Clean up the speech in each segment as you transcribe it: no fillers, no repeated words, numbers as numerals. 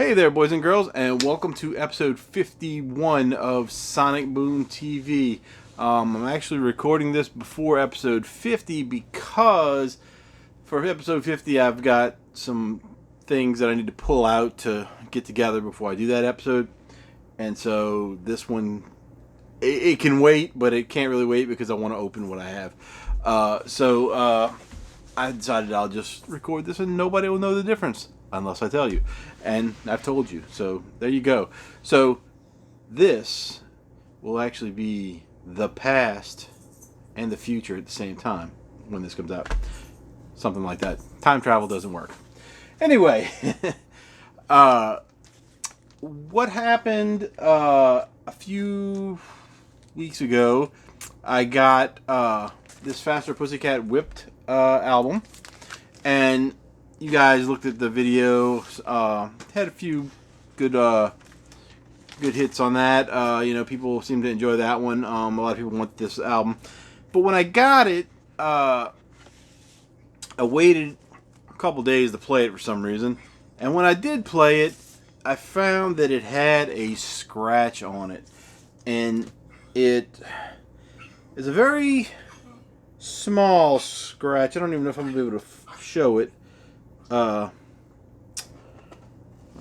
Hey there, boys and girls, and welcome to episode 51 of Sonic Boom TV. I'm actually recording this before episode 50 because for episode 50 I've got some things that I need to pull out to get together before I do that episode. And so this one, it can wait, but it can't really wait because I want to open what I have. I decided I'll just record this and nobody will know the difference unless I tell you. And I've told you. So there you go. So this will actually be the past and the future at the same time when this comes out. Something like that. Time travel doesn't work. Anyway, what happened a few weeks ago, I got this Faster Pussycat Whipped album, and you guys looked at the video, had a few good hits on that. People seem to enjoy that one. A lot of people want this album, but when I got it, I waited a couple days to play it for some reason, and when I did play it, I found that it had a scratch on it, and it is a very small scratch. I don't even know if I'm going to be able to show it. Wait a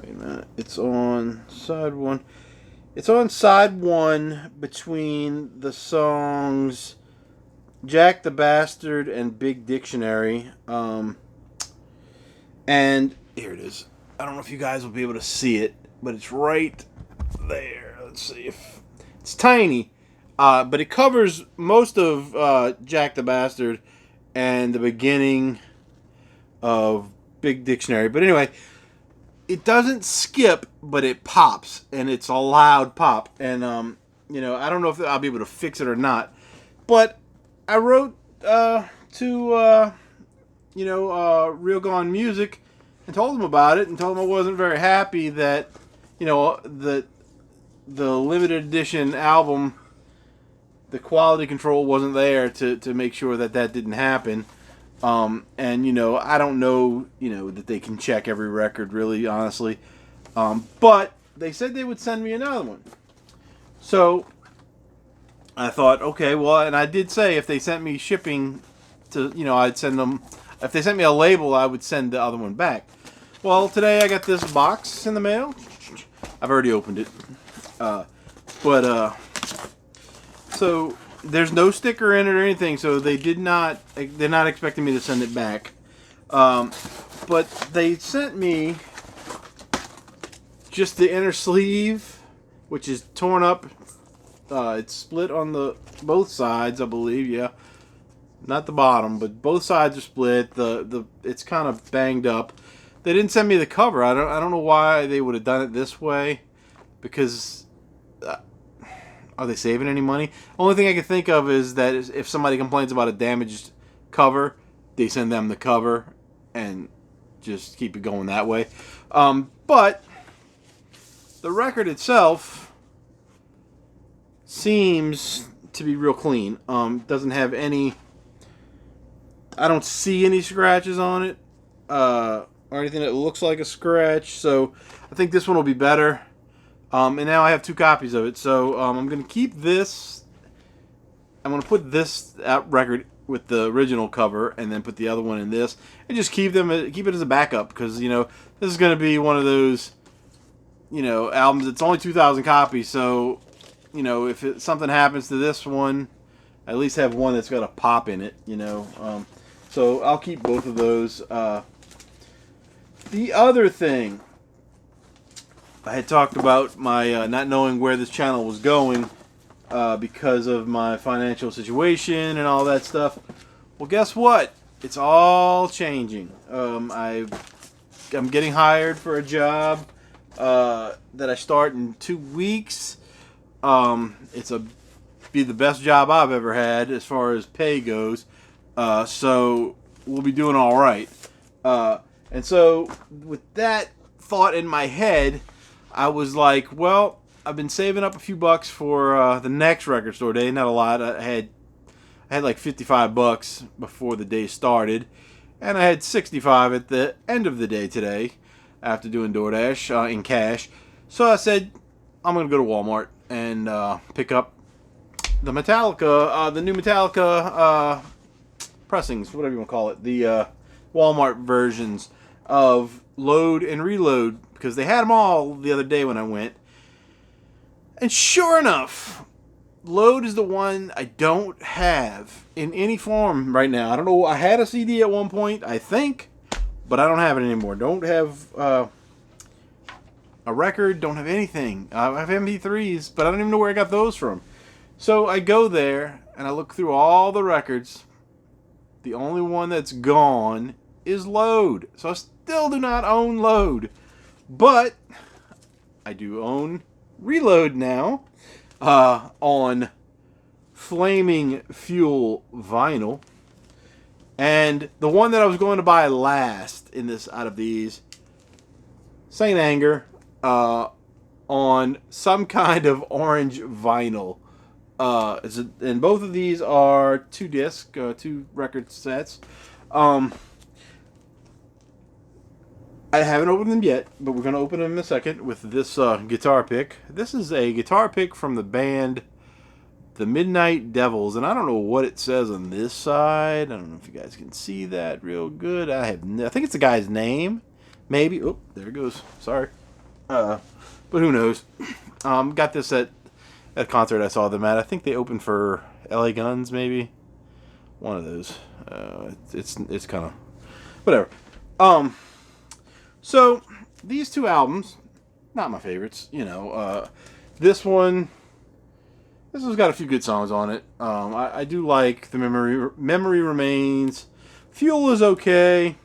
minute. It's on side one. It's on side one between the songs Jack the Bastard and Big Dictionary. And here it is. I don't know if you guys will be able to see it, but it's right there. Let's see if it's tiny. But it covers most of Jack the Bastard and the beginning of Big Dictionary. But anyway, it doesn't skip, but it pops, and it's a loud pop. And I don't know if I'll be able to fix it or not. But I wrote to Real Gone Music and told them about it, and told them I wasn't very happy that the limited edition album, the quality control wasn't there to make sure that didn't happen. I don't know, that they can check every record, really, honestly. But they said they would send me another one. So I thought, okay, well, and I did say if they sent me shipping I'd send them. If they sent me a label, I would send the other one back. Well, today I got this box in the mail. I've already opened it. So there's no sticker in it or anything, so they're not expecting me to send it back. But they sent me just the inner sleeve, which is torn up. It's split on both sides, I believe. Yeah, not the bottom, but both sides are split. It's kind of banged up. They didn't send me the cover. I don't know why they would have done it this way, because are they saving any money? Only thing I can think of is that if somebody complains about a damaged cover, they send them the cover and just keep it going that way. But the record itself seems to be real clean. Doesn't have any. I don't see any scratches on it or anything that looks like a scratch. So I think this one will be better. And now I have two copies of it, so I'm going to keep this. I'm going to put this record with the original cover, and then put the other one in this, and just keep it as a backup, because this is going to be one of those albums. It's only 2,000 copies, so if something happens to this one, I at least have one that's got a pop in it. So I'll keep both of those. The other thing, I had talked about my not knowing where this channel was going because of my financial situation and all that stuff. Well, guess what? It's all changing. I'm getting hired for a job that I start in 2 weeks. It's be the best job I've ever had as far as pay goes. So we'll be doing all right. And so with that thought in my head, I was like, well, I've been saving up a few bucks for the next record store day. Not a lot. I had like $55 before the day started, and I had $65 at the end of the day today. after doing DoorDash in cash. So I said, I'm going to go to Walmart and pick up the Metallica, the new Metallica pressings, whatever you want to call it, the Walmart versions of Load and Reload, because they had them all the other day when I went. And sure enough, Load is the one I don't have in any form right now. I don't know. I had a CD at one point, I think, but I don't have it anymore. Don't have a record. Don't have anything. I have MP3s, but I don't even know where I got those from. So I go there and I look through all the records. The only one that's gone is Load. So I still do not own Load, but I do own Reload now on Flaming Fuel vinyl. And the one that I was going to buy last in this out of these, Saint Anger, on some kind of orange vinyl. And both of these are 2 record sets. I haven't opened them yet, but we're going to open them in a second with this guitar pick. This is a guitar pick from the band The Midnight Devils, and I don't know what it says on this side. I don't know if you guys can see that real good. I think it's the guy's name, maybe. Oh, there it goes. Sorry. But who knows? Got this at a concert I saw them at. I think they opened for LA Guns, maybe. One of those. It's kind of whatever. So these two albums, not my favorites. This one's got a few good songs on it. I do like the Memory Remains. Fuel is okay.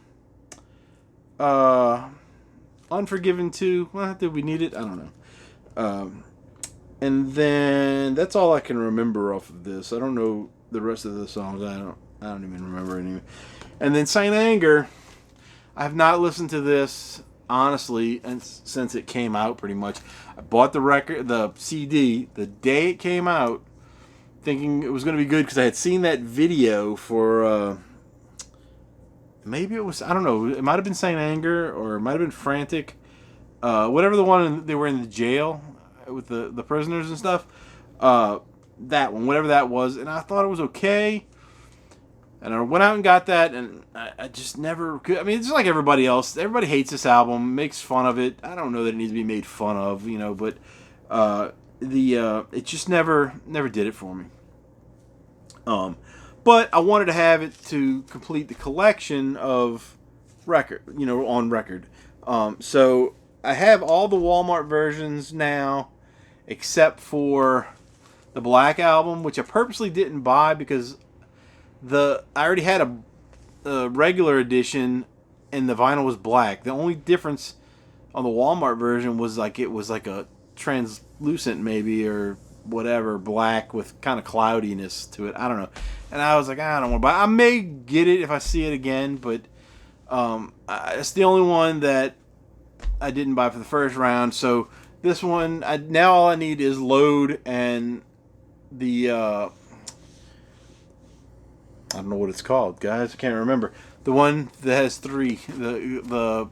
Unforgiven 2. Well, did we need it? I don't know. And then that's all I can remember off of this. I don't know the rest of the songs. I don't even remember any. And then Saint Anger. I have not listened to this honestly since it came out. Pretty much, I bought the CD, the day it came out, thinking it was going to be good because I had seen that video for. Maybe it was, I don't know. It might have been Saint Anger or it might have been Frantic. Whatever the one they were in the jail with the prisoners and stuff. That one, whatever that was, and I thought it was okay. And I went out and got that, and I just never could. I mean, it's just like everybody else. Everybody hates this album, makes fun of it. I don't know that it needs to be made fun of, but it just never did it for me. But I wanted to have it to complete the collection of record, on record. So I have all the Walmart versions now, except for the Black Album, which I purposely didn't buy because I already had a regular edition, and the vinyl was black. The only difference on the Walmart version was it was like a translucent maybe or whatever black with kind of cloudiness to it. I don't know. And I was like, I don't want to buy it. I may get it if I see it again, but it's the only one that I didn't buy for the first round. So this one, now all I need is Load and the I don't know what it's called, guys. I can't remember. The one that has 3. I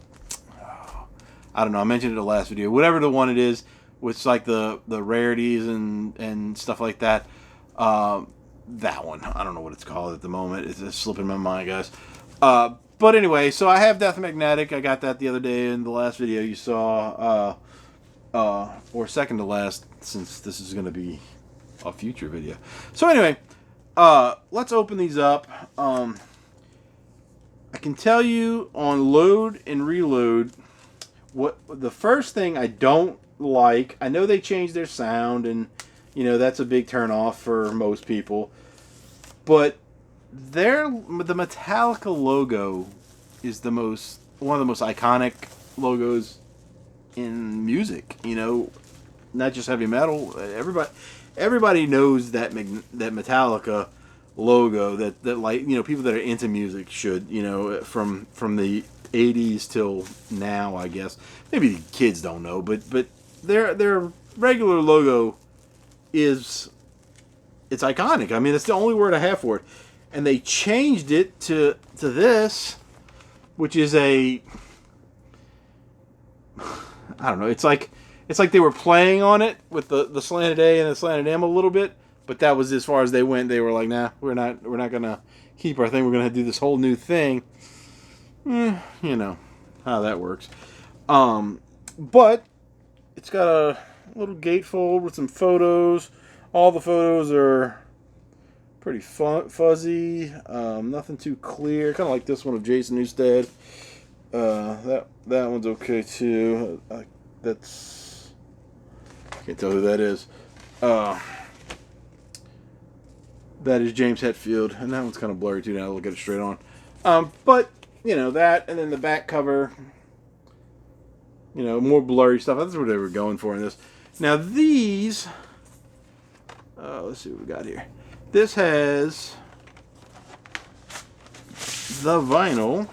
don't know. I mentioned it in the last video. Whatever the one it is, with like the rarities and stuff like that. That one. I don't know what it's called at the moment. It's just slipping my mind, guys. But anyway, so I have Death Magnetic. I got that the other day in the last video you saw. Or second to last, since this is going to be a future video. So anyway, let's open these up. I can tell you on Load and Reload, what the first thing I don't like. I know they changed their sound, and that's a big turn off for most people. But the Metallica logo is one of the most iconic logos in music. Not just heavy metal. Everybody knows that Metallica logo. That like people that are into music should from the 80s till now, I guess. Maybe the kids don't know, but their regular logo it's iconic. I mean, it's the only word I have for it. And they changed it to this, which is a I don't know. It's like they were playing on it with the slanted A and the slanted M a little bit, but that was as far as they went. They were like, nah, we're not gonna keep our thing. We're gonna do this whole new thing. You know how that works. But it's got a little gatefold with some photos. All the photos are pretty fuzzy. Nothing too clear. Kind of like this one of Jason Newsted. That one's okay too. That's, I can't tell who that is. That is James Hetfield, and that one's kind of blurry too. Now I look at it straight on. But you know that, and then the back cover. You know, more blurry stuff. That's what they were going for in this. Now these, let's see what we got here. This has the vinyl.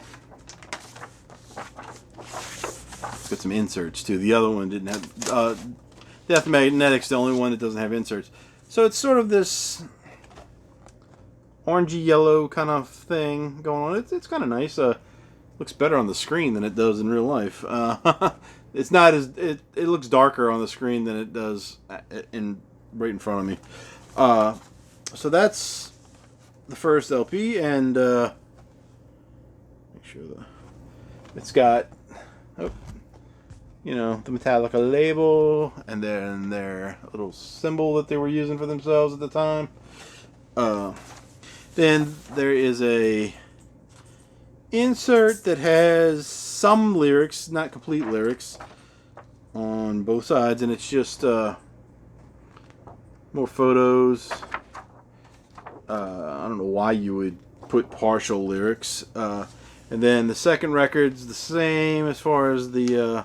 Got some inserts too. The other one didn't have. Death Magnetic's the only one that doesn't have inserts. So it's sort of this orangey yellow kind of thing going on. It's kind of nice. Looks better on the screen than it does in real life. It's not as it looks darker on the screen than it does right in front of me. So that's the first LP, and make sure it's got you know, the Metallica label, and then their little symbol that they were using for themselves at the time. Then there is a insert that has some lyrics, not complete lyrics, on both sides, and it's just more photos. I don't know why you would put partial lyrics. And then the second record's the same as far as the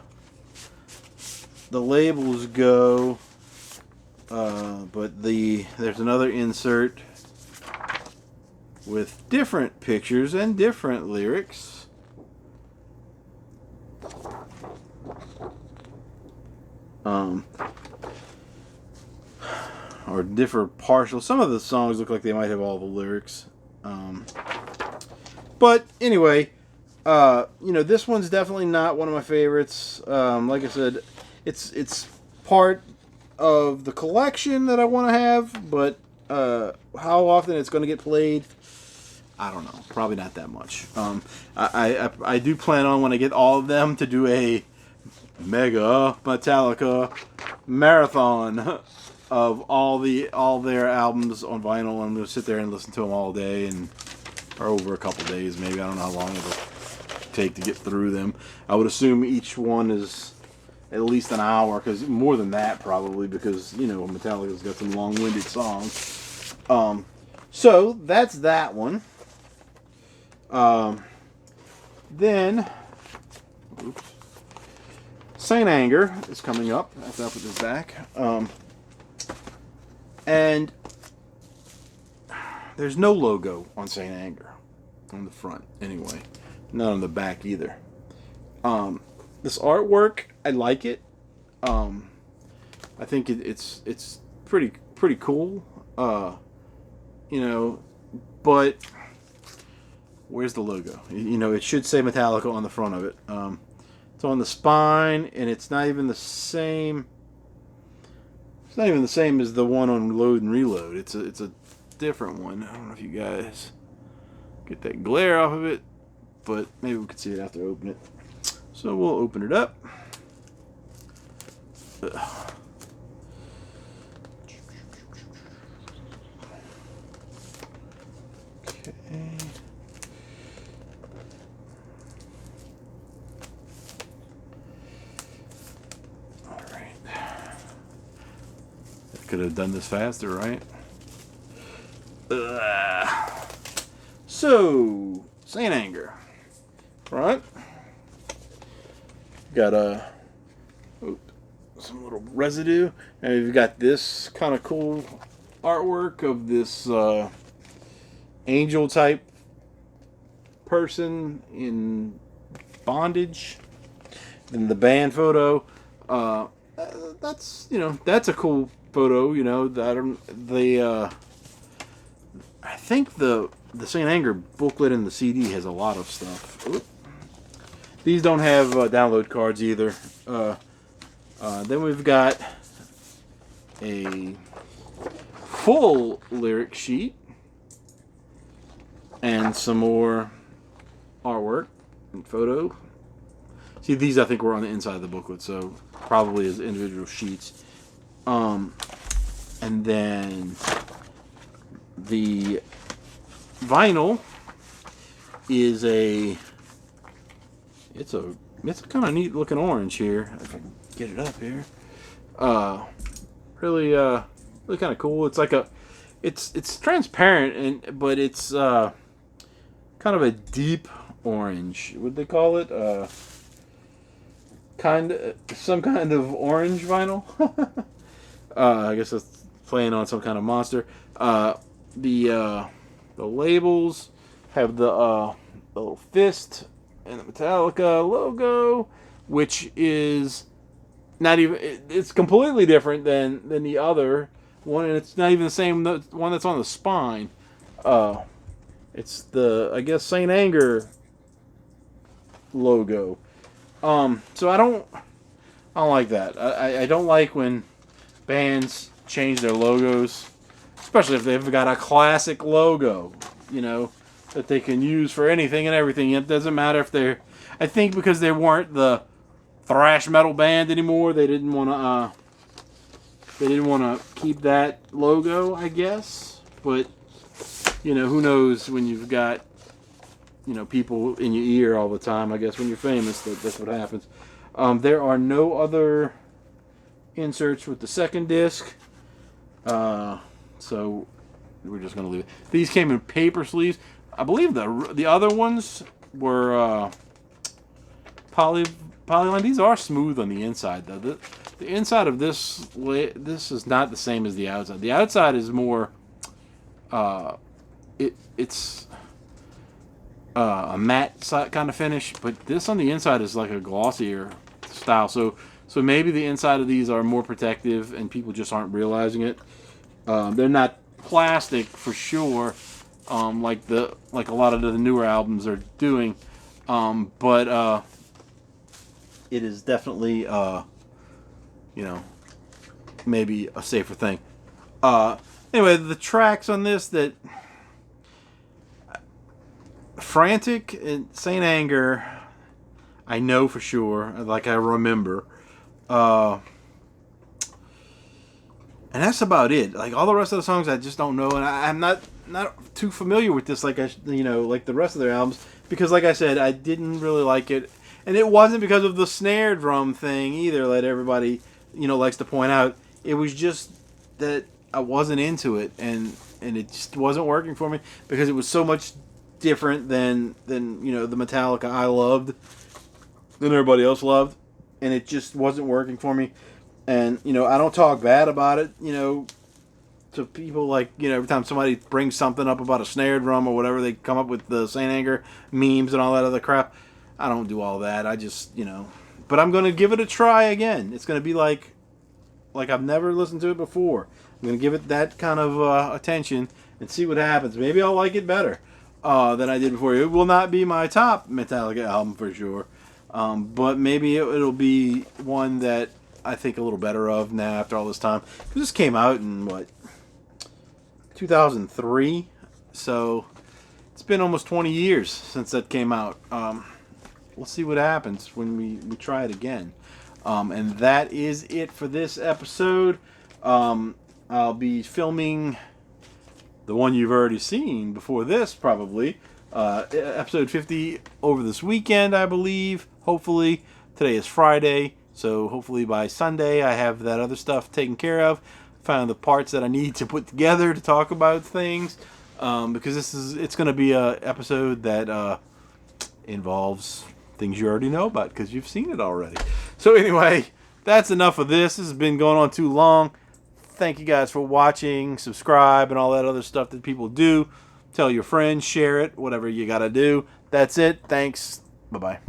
labels go, but there's another insert with different pictures and different lyrics. Or different partial. Some of the songs look like they might have all the lyrics. But anyway, you know, this one's definitely not one of my favorites. Like I said, it's part of the collection that I want to have, but how often it's going to get played, I don't know. Probably not that much. I do plan on, when I get all of them, to do a mega Metallica marathon of all their albums on vinyl. I'm going to sit there and listen to them all day, or over a couple days maybe. I don't know how long it'll take to get through them. I would assume each one is at least an hour, because more than that probably, because you know Metallica's got some long-winded songs. So that's that one. Then, oops, Saint Anger is coming up. That's up at this back. And there's no logo on Saint Anger on the front, anyway. Not on the back either. This artwork, I like it. I think it's pretty cool. You know, but where's the logo? You know, it should say Metallica on the front of it. It's on the spine, and it's not even the same. It's not even the same as the one on Load and Reload. It's a different one. I don't know if you guys get that glare off of it, but maybe we could see it after I open it. So we'll open it up. Okay. All right. I could have done this faster, right? So, Saint Anger. Right? Got some little residue, and we've got this kind of cool artwork of this angel type person in bondage. Then the band photo. That's, you know, that's a cool photo. You know, I think the Saint Anger booklet in the CD has a lot of stuff. Oop. These don't have download cards either. Then we've got a full lyric sheet and some more artwork and photo. See, these I think were on the inside of the booklet, so probably as individual sheets. And then the vinyl is it's a kind of neat looking orange here. If I can get it up here, really kind of cool. It's like it's transparent but it's kind of a deep orange. What they call it? Some kind of orange vinyl. I guess that's playing on some kind of monster. The labels have the little fist and the Metallica logo, which is not even. It's completely different than the other one, and it's not even the same one that's on the spine. It's the, I guess, Saint Anger logo. So I don't like that. I don't like when bands change their logos, especially if they've got a classic logo, that they can use for anything and everything. It doesn't matter if they're. I think because they weren't the thrash metal band anymore, they didn't want to keep that logo, I guess. But who knows when you've got people in your ear all the time. I guess when you're famous, that's what happens. There are no other inserts with the second disc, so we're just going to leave it. These came in paper sleeves. I believe the other ones were polyline. These are smooth on the inside, though. The inside of this is not the same as the outside. The outside is more it's a matte kind of finish, but this on the inside is like a glossier style. So maybe the inside of these are more protective, and people just aren't realizing it. They're not plastic for sure, like a lot of the newer albums are doing, but it is definitely maybe a safer thing. Anyway, the tracks on this that. Frantic and Saint Anger, I know for sure, like I remember, and that's about it. Like all the rest of the songs, I just don't know, and I'm not too familiar with this, like like the rest of their albums, because like I said, I didn't really like it, and it wasn't because of the snare drum thing either. That everybody likes to point out. It was just that I wasn't into it, and it just wasn't working for me because it was so much different than the Metallica I loved, than everybody else loved, and it just wasn't working for me. And I don't talk bad about it, to people, like every time somebody brings something up about a snare drum or whatever, they come up with the Saint Anger memes and all that other crap. I don't do all that. I just but I'm gonna give it a try again. It's gonna be like I've never listened to it before. I'm gonna give it that kind of attention and see what happens. Maybe I'll like it better than I did before. It will not be my top Metallica album for sure, but maybe it'll be one that I think a little better of now after all this time. Because this came out in 2003, so it's been almost 20 years since that came out. We'll see what happens when we try it again. And that is it for this episode. I'll be filming the one you've already seen before this, probably. Episode 50 over this weekend, I believe. Hopefully. Today is Friday, so hopefully by Sunday I have that other stuff taken care of. Found the parts that I need to put together to talk about things. Because it's going to be a episode that involves things you already know about because you've seen it already. So anyway, that's enough of this. This has been going on too long. Thank you guys for watching, subscribe, and all that other stuff that people do. Tell your friends, share it, whatever you got to do. That's it. Thanks. Bye-bye.